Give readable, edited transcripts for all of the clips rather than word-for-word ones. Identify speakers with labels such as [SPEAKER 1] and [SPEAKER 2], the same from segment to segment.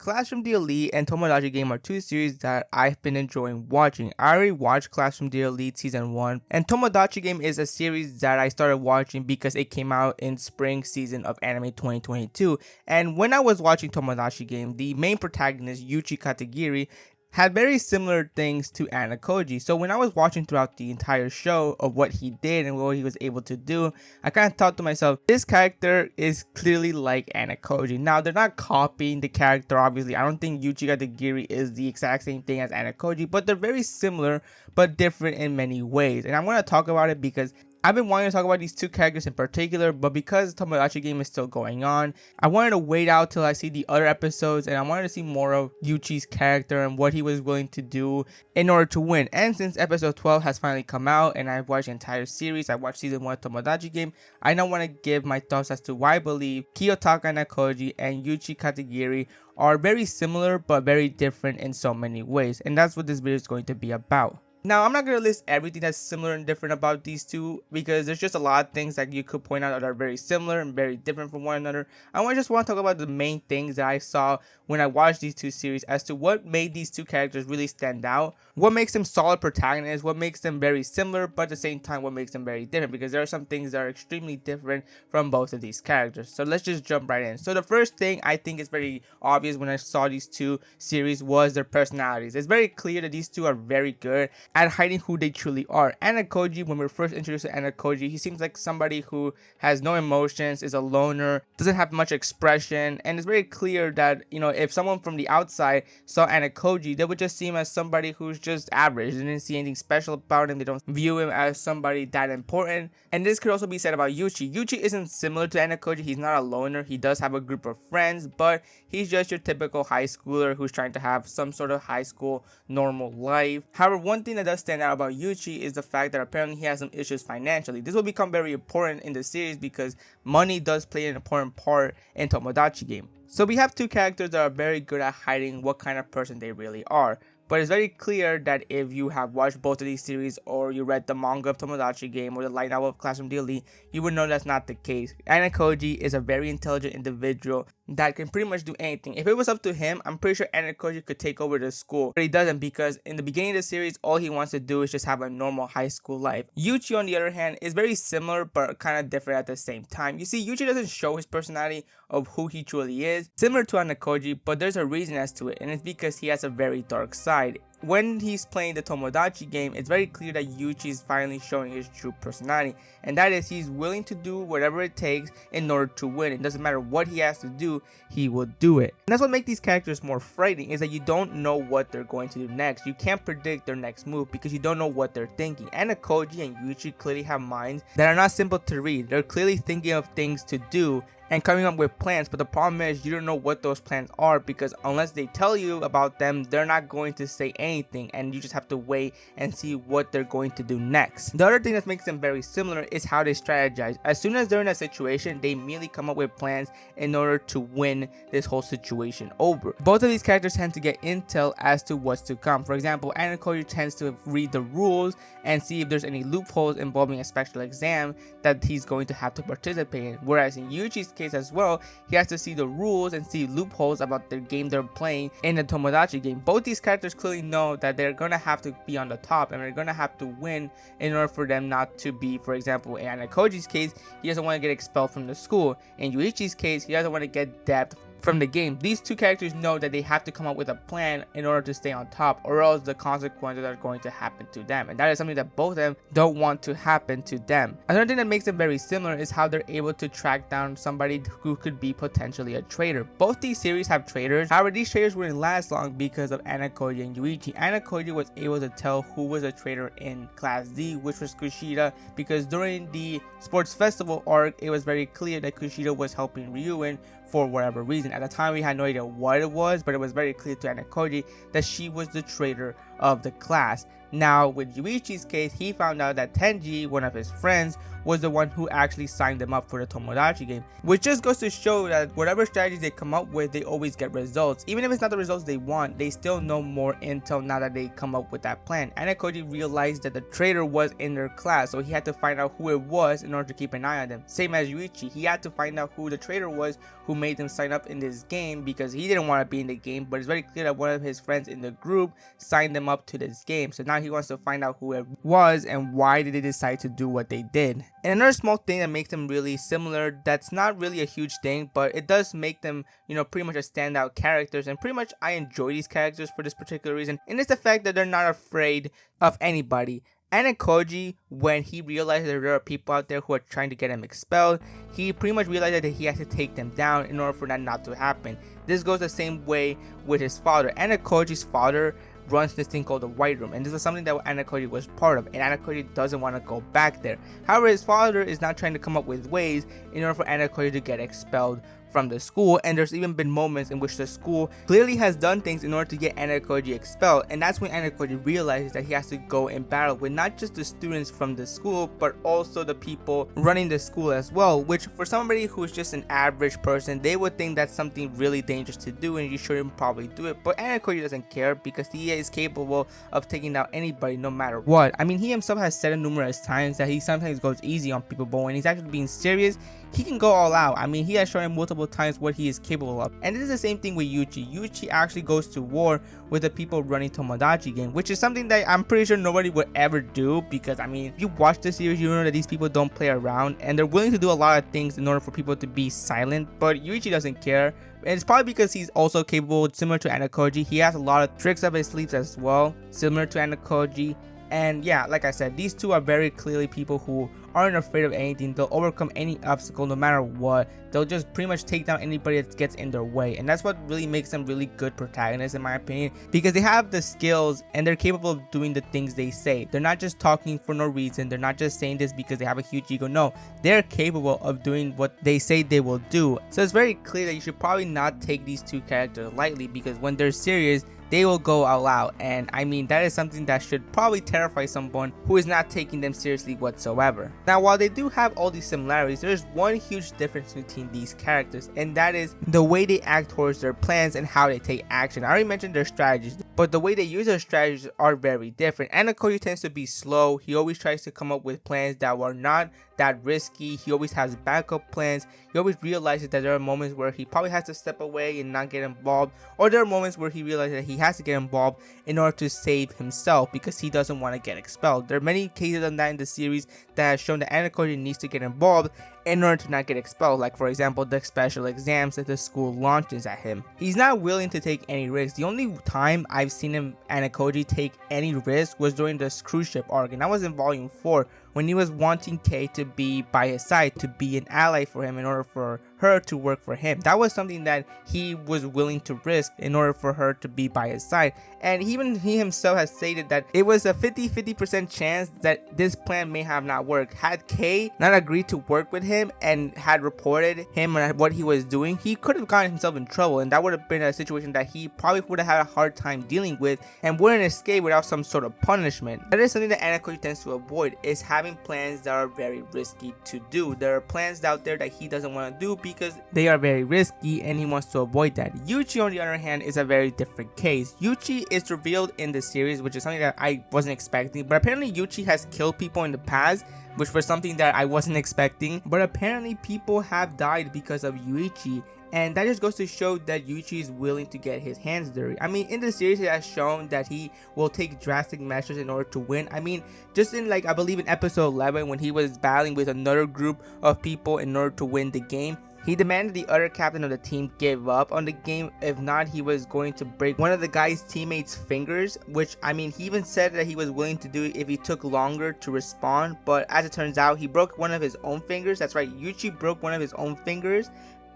[SPEAKER 1] Classroom the Elite and Tomodachi Game are two series that I've been enjoying watching. I already watched Classroom the Elite Season 1, and Tomodachi Game is a series that I started watching because it came out in spring season of anime 2022. And when I was watching Tomodachi Game, the main protagonist, Yuuichi Katagiri, had very similar things to Ayanokoji. So when I was watching throughout the entire show of what he did and what he was able to do, I kind of thought to myself, this character is clearly like Ayanokoji. Now, they're not copying the character, obviously. I don't think Yuuichi Katagiri is the exact same thing as Ayanokoji, but they're very similar, but different in many ways. And I'm going to talk about it because I've been wanting to talk about these two characters in particular, but because Tomodachi Game is still going on, I wanted to wait out till I see the other episodes, and I wanted to see more of Yuichi's character and what he was willing to do in order to win. And since episode 12 has finally come out, and I've watched the entire series, I watched season 1 of Tomodachi Game, I now want to give my thoughts as to why I believe Kiyotaka Ayanokoji and Yuuichi Katagiri are very similar, but very different in so many ways. And that's what this video is going to be about. Now, I'm not going to list everything that's similar and different about these two because there's just a lot of things that you could point out that are very similar and very different from one another. Just want to talk about the main things that I saw when I watched these two series as to what made these two characters really stand out, what makes them solid protagonists, what makes them very similar, but at the same time, what makes them very different, because there are some things that are extremely different from both of these characters. So let's just jump right in. So the first thing I think is very obvious when I saw these two series was their personalities. It's very clear that these two are very good at hiding who they truly are. Ayanokoji, when we're first introduced to Ayanokoji, he seems like somebody who has no emotions, is a loner, doesn't have much expression, and it's very clear that, if someone from the outside saw Ayanokoji, they would just see him as somebody who's just average. They didn't see anything special about him. They don't view him as somebody that important. And this could also be said about Yuuichi. Yuuichi isn't similar to Ayanokoji. He's not a loner. He does have a group of friends, but he's just your typical high schooler who's trying to have some sort of high school normal life. However, one thing that does stand out about Yuuichi is the fact that apparently he has some issues financially. This will become very important in the series because money does play an important part in Tomodachi Game. So we have two characters that are very good at hiding what kind of person they really are. But it's very clear that if you have watched both of these series, or you read the manga of Tomodachi Game or the light novel of Classroom the Elite, you would know that's not the case. Ayanokoji is a very intelligent individual that can pretty much do anything. If it was up to him, I'm pretty sure Ayanokoji could take over the school. But he doesn't, because in the beginning of the series, all he wants to do is just have a normal high school life. Yuuichi, on the other hand, is very similar but kind of different at the same time. You see, Yuuichi doesn't show his personality of who he truly is, similar to Ayanokoji, but there's a reason as to it, and it's because he has a very dark side. When he's playing the Tomodachi Game, it's very clear that Yuichi is finally showing his true personality, and that is he's willing to do whatever it takes in order to win. It doesn't matter what he has to do, he will do it. And that's what makes these characters more frightening, is that you don't know what they're going to do next. You can't predict their next move because you don't know what they're thinking. Ayanokoji and Yuichi clearly have minds that are not simple to read. They're clearly thinking of things to do and coming up with plans, but the problem is you don't know what those plans are, because unless they tell you about them, they're not going to say anything, and you just have to wait and see what they're going to do next. The other thing that makes them very similar is how they strategize. As soon as they're in a situation, they immediately come up with plans in order to win this whole situation over. Both of these characters tend to get intel as to what's to come. For example, Ayanokoji tends to read the rules and see if there's any loopholes involving a special exam that he's going to have to participate in, whereas in Yuichi's case as well, he has to see the rules and see loopholes about the game they're playing in the Tomodachi Game. Both these characters clearly know that they're gonna have to be on the top and they're gonna have to win in order for them not to be, for example, in Ayanokoji's case, he doesn't want to get expelled from the school. In Yuichi's case, he doesn't want to get debt from the game. These two characters know that they have to come up with a plan in order to stay on top, or else the consequences are going to happen to them, and that is something that both of them don't want to happen to them. Another thing that makes them very similar is how they're able to track down somebody who could be potentially a traitor. Both these series have traitors, however these traitors wouldn't last long because of Ayanokoji and Yuichi. Ayanokoji was able to tell who was a traitor in Class D, which was Kushida, because during the sports festival arc, it was very clear that Kushida was helping Ryuen for whatever reason. At the time, we had no idea what it was, but it was very clear to Ayanokoji that she was the traitor of the class. Now, with Yuichi's case, he found out that Tenji, one of his friends, was the one who actually signed them up for the Tomodachi game, which just goes to show that whatever strategies they come up with, they always get results. Even if it's not the results they want, they still know more intel now that they come up with that plan. Ayanokoji realized that the traitor was in their class, so he had to find out who it was in order to keep an eye on them. Same as Yuichi, he had to find out who the traitor was who made them sign up in this game, because he didn't want to be in the game, but it's very clear that one of his friends in the group signed them up to this game. So now he wants to find out who it was and why did they decide to do what they did. And another small thing that makes them really similar, that's not really a huge thing, but it does make them, pretty much a standout characters, and pretty much I enjoy these characters for this particular reason, and it's the fact that they're not afraid of anybody. Ayanokoji, when he realized that there are people out there who are trying to get him expelled, he pretty much realized that he has to take them down in order for that not to happen. This goes the same way with his father. Ayanokoji's father runs this thing called the White Room, and this is something that Ayanokoji was part of, and Ayanokoji doesn't want to go back there. However, his father is not trying to come up with ways in order for Ayanokoji to get expelled from the school, and there's even been moments in which the school clearly has done things in order to get Ayanokoji expelled, and that's when Ayanokoji realizes that he has to go in battle with not just the students from the school, but also the people running the school as well, which for somebody who's just an average person, they would think that's something really dangerous to do and you shouldn't probably do it, but Ayanokoji doesn't care because he is capable of taking out anybody no matter what. I mean, he himself has said it numerous times that he sometimes goes easy on people, but when he's actually being serious, he can go all out. I mean, he has shown multiple times what he is capable of. And this is the same thing with Yuichi. Yuichi actually goes to war with the people running Tomodachi game, which is something that I'm pretty sure nobody would ever do, because I mean, if you watch the series, you know that these people don't play around and they're willing to do a lot of things in order for people to be silent, but Yuichi doesn't care. And it's probably because he's also capable, similar to Ayanokoji. He has a lot of tricks up his sleeves as well, similar to Ayanokoji. And yeah, like I said, these two are very clearly people who aren't afraid of anything. They'll overcome any obstacle no matter what. They'll just pretty much take down anybody that gets in their way, and that's what really makes them really good protagonists in my opinion, because they have the skills and they're capable of doing the things they say. They're not just talking for no reason. They're not just saying this because they have a huge ego. No, they're capable of doing what they say they will do. So it's very clear that you should probably not take these two characters lightly, because when they're serious, they will go all out, and I mean, that is something that should probably terrify someone who is not taking them seriously whatsoever. Now, while they do have all these similarities, there's one huge difference between these characters, and that is the way they act towards their plans and how they take action. I already mentioned their strategies, but the way they use their strategies are very different. Ayanokoji tends to be slow. He always tries to come up with plans that were not that risky. He always has backup plans. He always realizes that there are moments where he probably has to step away and not get involved, or there are moments where he realizes that he has to get involved in order to save himself because he doesn't want to get expelled. There are many cases on that in the series that have shown that Ayanokoji needs to get involved in order to not get expelled, like for example the special exams that the school launches at him. He's not willing to take any risks. The only time I've seen Ayanokoji take any risk was during the cruise ship arc, and that was in volume 4, when he was wanting Kei to be by his side, to be an ally for him in order for her to work for him. That was something that he was willing to risk in order for her to be by his side. And even he himself has stated that it was a 50% chance that this plan may have not worked. Had Kei not agreed to work with him and had reported him on what he was doing, he could have gotten himself in trouble, and that would have been a situation that he probably would have had a hard time dealing with and wouldn't escape without some sort of punishment. That is something that Ayanokoji tends to avoid, is having plans that are very risky to do. There are plans out there that he doesn't want to do because they are very risky, and he wants to avoid that. Yuichi, on the other hand, is a very different case. Yuichi is revealed in the series, which is something that I wasn't expecting, but apparently Yuichi has killed people in the past, which was something that I wasn't expecting. But apparently people have died because of Yuichi, and that just goes to show that Yuichi is willing to get his hands dirty. I mean, in the series it has shown that he will take drastic measures in order to win. I mean, just in I believe in episode 11, when he was battling with another group of people in order to win the game, he demanded the other captain of the team give up on the game. If not, he was going to break one of the guy's teammates' fingers, which, I mean, he even said that he was willing to do it if he took longer to respond. But as it turns out, he broke one of his own fingers. That's right, Yuichi broke one of his own fingers.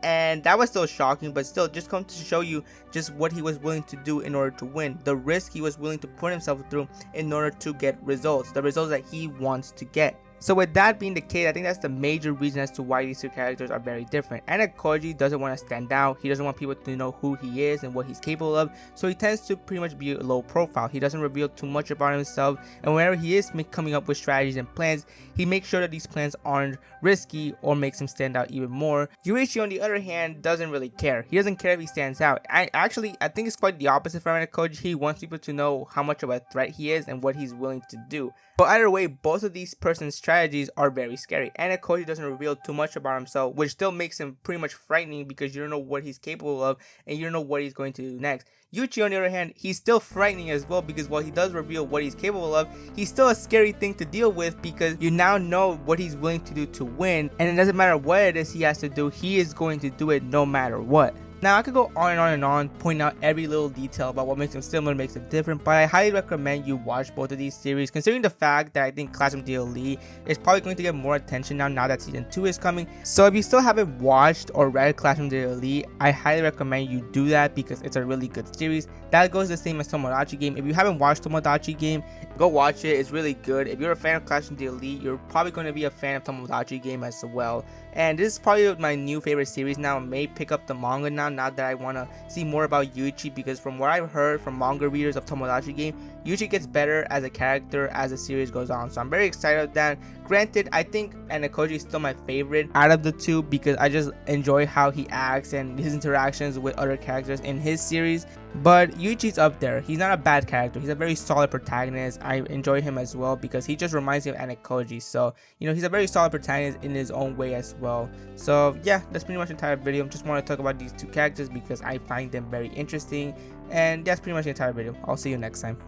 [SPEAKER 1] And that was still shocking, but still just comes to show you just what he was willing to do in order to win. The risk he was willing to put himself through in order to get results. The results that he wants to get. So with that being the case, I think that's the major reason as to why these two characters are very different. Ayanokoji doesn't want to stand out, he doesn't want people to know who he is and what he's capable of, so he tends to pretty much be low profile. He doesn't reveal too much about himself, and whenever he is coming up with strategies and plans, he makes sure that these plans aren't risky or makes him stand out even more. Yuuichi, on the other hand, doesn't really care. He doesn't care if he stands out. I think it's quite the opposite for Ayanokoji. He wants people to know how much of a threat he is and what he's willing to do. But either way, both of these persons' strategies are very scary. Ayanokoji doesn't reveal too much about himself, which still makes him pretty much frightening because you don't know what he's capable of and you don't know what he's going to do next. Yuuichi, on the other hand, he's still frightening as well because while he does reveal what he's capable of, he's still a scary thing to deal with because you now know what he's willing to do to win, and it doesn't matter what it is he has to do, he is going to do it no matter what. Now, I could go on and on and on, pointing out every little detail about what makes them similar, makes them different, but I highly recommend you watch both of these series, considering the fact that I think Classroom DLE is probably going to get more attention now that Season 2 is coming. So if you still haven't watched or read Classroom DLE, I highly recommend you do that because it's a really good series. That goes the same as Tomodachi Game. If you haven't watched Tomodachi Game, go watch it, it's really good. If you're a fan of Classroom DLE, you're probably going to be a fan of Tomodachi Game as well. And this is probably my new favorite series now. I may pick up the manga now that I want to see more about Yuuichi, because from what I've heard from manga readers of Tomodachi Game, Yuuichi gets better as a character as the series goes on. So I'm very excited about that. Granted, I think Ayanokoji is still my favorite out of the two because I just enjoy how he acts and his interactions with other characters in his series. But Yuichi's up there. He's not a bad character. He's a very solid protagonist. I enjoy him as well because he just reminds me of Ayanokoji. So, he's a very solid protagonist in his own way as well. So, yeah, that's pretty much the entire video. Just want to talk about these two characters because I find them very interesting. And that's pretty much the entire video. I'll see you next time.